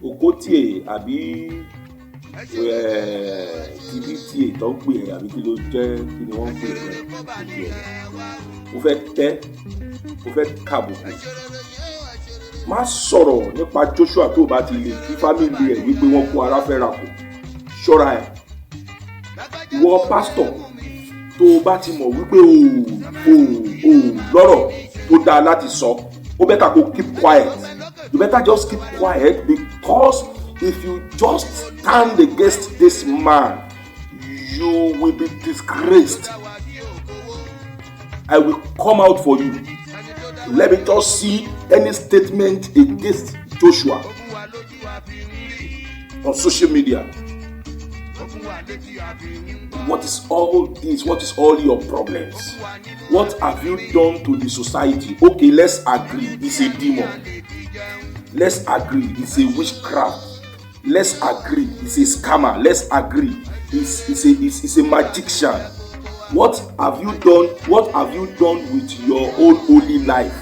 Okotie àbí TBTA tó ń pè é àbí kí ló jẹ́ kí ni wọ́n ń pè é mo fẹ́ kàbùkù. Má sọ̀rọ̀ nípa Joshua tó bá ti lè kí fámìlì ẹ̀ wípé wọ́n kó ara fẹ́ ra kù. Ṣọ́ra ẹ̀. Ìwọ pásítọ̀ tó bá ti mọ̀ wípé o lọ́rọ̀ tó dáa láti sọ, ó better go keep quiet. You better just keep quiet, because if you just stand against this man, you will be disgraced. I will come out for you. Let me just see any statement against Joshua on social media. What is all this? What is all your problems? What have you done to the society? Okay, let's agree, it's a demon. Let's agree, it's a witchcraft. Let's agree, it's a scammer. Let's agree, it's a magician. What have you done? What have you done with your own holy life?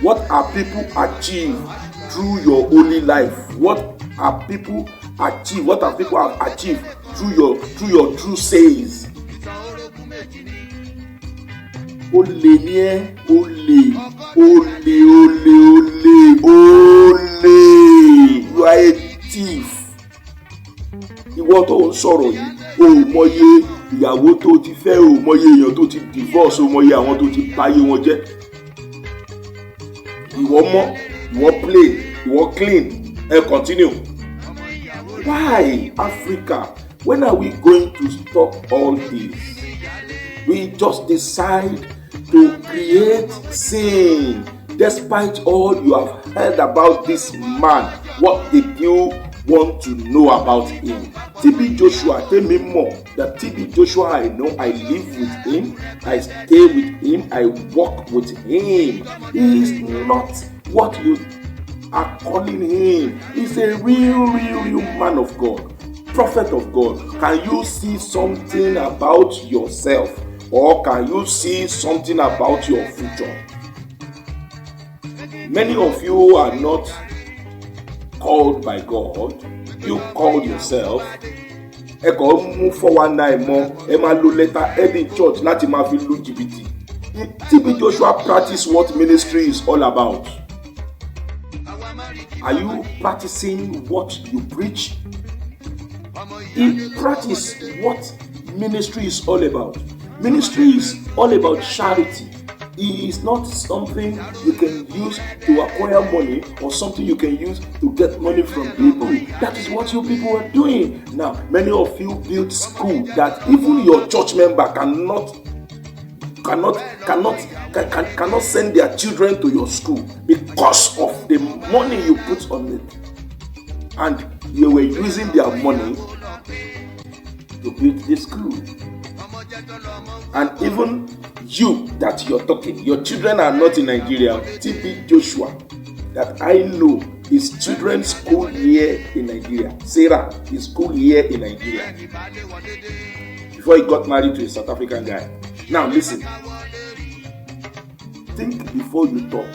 What are people achieved through your holy life? What are people achieved? What have people have achieved through your true sayings? Olè ni ẹ́, olè. You are a thief. Ìwọ tó ń sọ̀rọ̀ yìí, o mọye ìyàwó tó ti fẹ́, o mọye èèyàn tó ti divorce, o mọye àwọn tó ti báyé wọn jẹ́. Ìwọ mọ́, ìwọ plain, ìwọ clean, continue. Why, Africa? When are we going to stop all this? We just decide to create sin. Despite all you have heard about this man, what did you want to know about him? TB Joshua, tell me more. That TB Joshua, I know, I live with him, I stay with him, I walk with him. He is not what you are calling him. He's a real man of God, prophet of God. Can you see something about yourself, or can you see something about your future? Many of you are not called by God. You called yourself. Ẹ kàn mú 419 mọ́, ẹ máa lo letter heading church láti máa fi lu jìbìtì. TB Joshua practice what ministry is all about. Are you practicing what you preach? He practice what ministry is all about. Ministry is all about charity. It is not something you can use to acquire money or something you can use to get money from people. That is what you people are doing. Now, many of you build school that even your church member cannot send their children to your school because of the money you put on it. And you were using their money to build this school. And even you that you're talking, your children are not in Nigeria. TB Joshua, that I know, his children's school here in Nigeria. Sarah, his school here in Nigeria. Before he got married to a South African guy. Now listen. Think before you talk.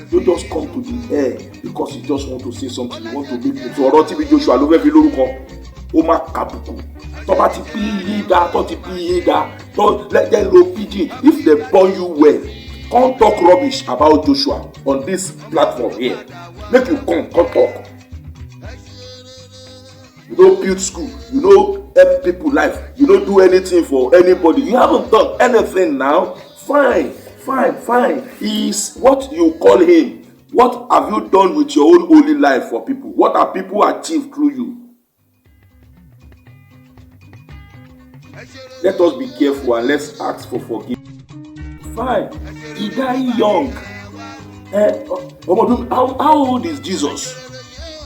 Don't just come to the air because you just want to say something. You want to make it. So TB Joshua ló fẹ́ fi lórúkọ. Ó máa kàbùkù. Tó bá ti pí yé dá, let them know PG. If they born you well, come talk rubbish about Joshua on this platform here. Make you come talk. You don't build school. You don't help people life. You don't do anything for anybody. You haven't done anything now. Fine. He is what you call him. What have you done with your own holy life for people? What have people achieved through you? Let us be careful and let's ask for forgiveness. Fine. He died young. How old is Jesus?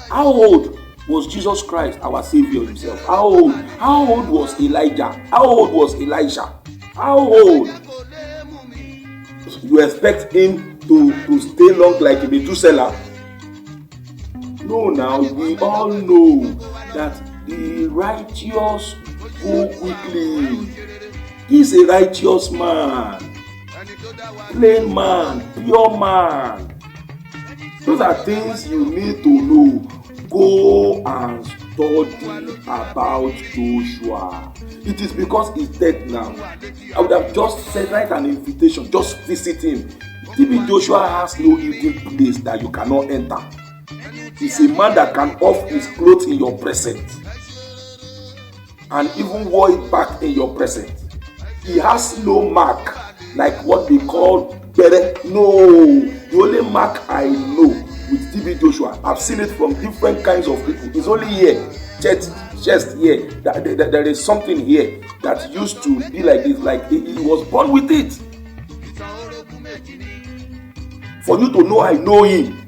How old was Jesus Christ, our Savior himself? How old was Elijah? How old was Elisha? How old? You expect him to stay long like a Methuselah? No, now we all know that the righteous go quickly. He's a righteous man, plain man, pure man. Those are things you need to know. Go and study about Joshua. It is because he's dead now. I would have just sent an invitation, just visit him. TB Joshua has no hidden place that you cannot enter. He's a man that can off his clothes in your presence and even wore it back in your presence. He has no mark like what they call bere. No, the only mark I know with TB Joshua, I've seen it from different kinds of people. It's only here, chest here. There is something here that used to be like this, like he was born with it. For you to know, I know him.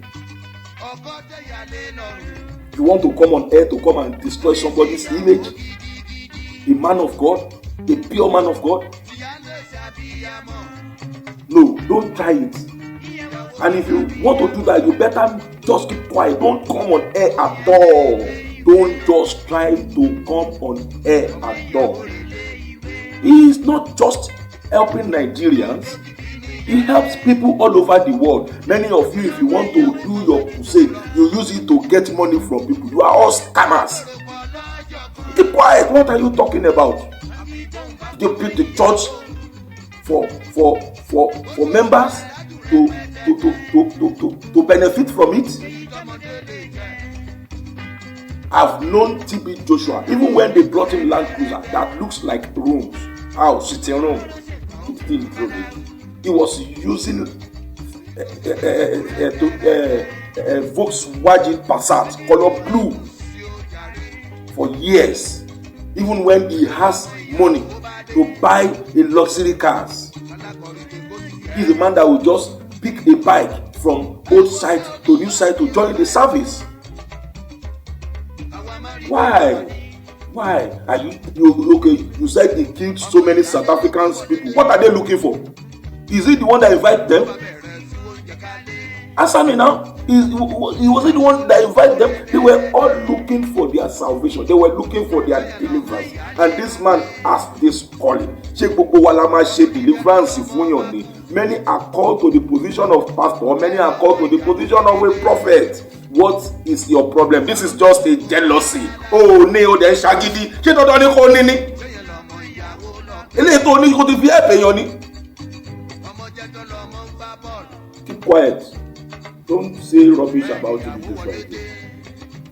You want to come on air to come and destroy somebody's image? A man of God, a pure man of God? No, don't try it. And if you want to do that, you better just keep quiet. Don't come on air at all. Don't just try to come on air at all. He is not just helping Nigerians. He helps people all over the world. Many of you, if you want to do your crusade, you use it to get money from people. You are all scammers. Keep quiet. What are you talking about? You build the church for members to benefit from it. I've known TB Joshua even when they brought him Land Cruiser that looks like rooms, house, sitting room. It didn't prove it. He was using Volkswagen Passat color blue for years, even when he has money to buy a luxury cars. He's a man that will just pick a bike from old site to new site to join the service. Why are you okay? You said they killed so many South African people. What are they looking for? Is it the one that invited them? Answer me now. He wasn't the one that invited them. They were all looking for their salvation. They were looking for their deliverance. And this man asked this calling. Deliverance. Many are called to the position of pastor. Many are called to the position of a prophet. What is your problem? This is just a jealousy. Oh, Neo, then Shagidi. Keep quiet. Don't say rubbish about him.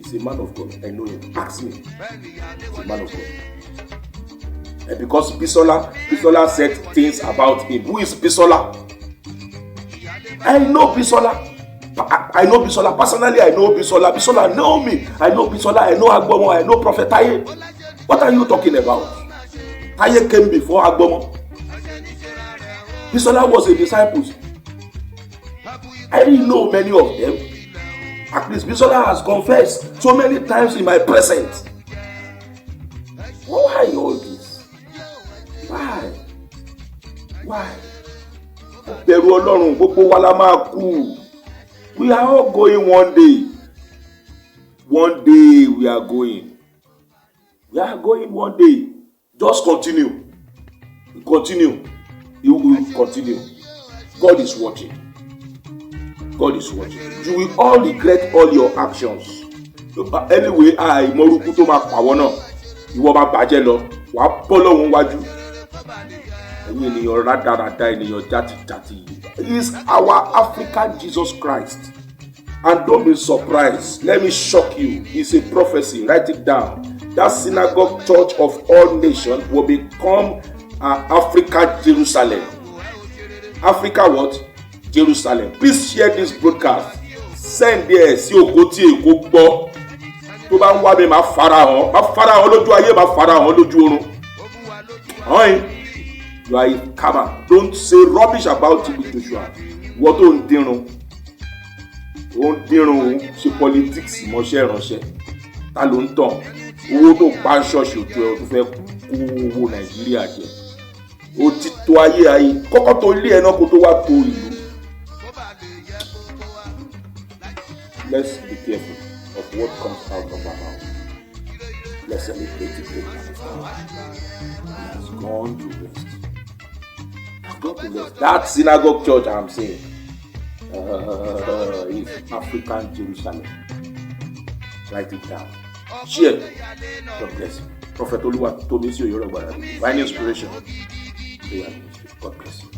He's a man of God. I know him. Ask me. He's a man of God. And because Bisola said things about him. Who is Bisola? I know Bisola. I know Bisola. Personally, I know Bisola. Bisola know me. I know Bisola. I know Agbomo. I know Prophet Taye. What are you talking about? Taye came before Agbomo. Bisola was a disciple. I didn't know many of them. At least Bisola has confessed so many times in my presence. Why all this? Why? Bẹ̀rù Ọlọ́run, gbogbo wa la máa kú. We are all going one day. One day we are going. We are going one day. Just continue. Continue. You will continue. God is watching. God is watching. You will all regret all your actions. Anyway, Moruku tó máa pàwọ́ náà. Ìwọ máa bàjẹ́ lọ. Wàá bọ́ lọ́hùn wájú. Ẹ̀yin ènìyàn rádaràda ènìyàn játijàti. He is our African Jesus Christ. And don't be surprised. Let me shock you. It's a prophecy. Write it down. That synagogue church of all nations will become Africa Jerusalem. Africa what? Jerusalem. Please share this broadcast. Send there sí ògo tí Èkó gbọ́. Tó bá ń wá mi máa farahàn lójú ayé, máa farahàn lójú ọ̀run. You are a scammer. Don't say rubbish about TB Joshua. Wọ́n tó ń dírun. Ó ń dírun ṣe politics mọ́ṣẹ́ ìránṣẹ́. Ta ló ń tàn? Owó tó pa ṣọ́ọ̀ṣì òjò ẹ̀ tó fẹ́ kó owó Nàìjíríà jẹ. Ó ti tó ayé. Kọ́kọ́ tó ilé ẹ̀ náà kó tó wá tó ìlú. Let's be careful of what comes out of our mouth. Let's celebrate the great man of God. He has gone to rest. That synagogue church I'm saying is African Jerusalem. Write it down. Share. God bless you. Prophet Oluwatomisin Oyerongbara, Divine Inspiration. God bless you.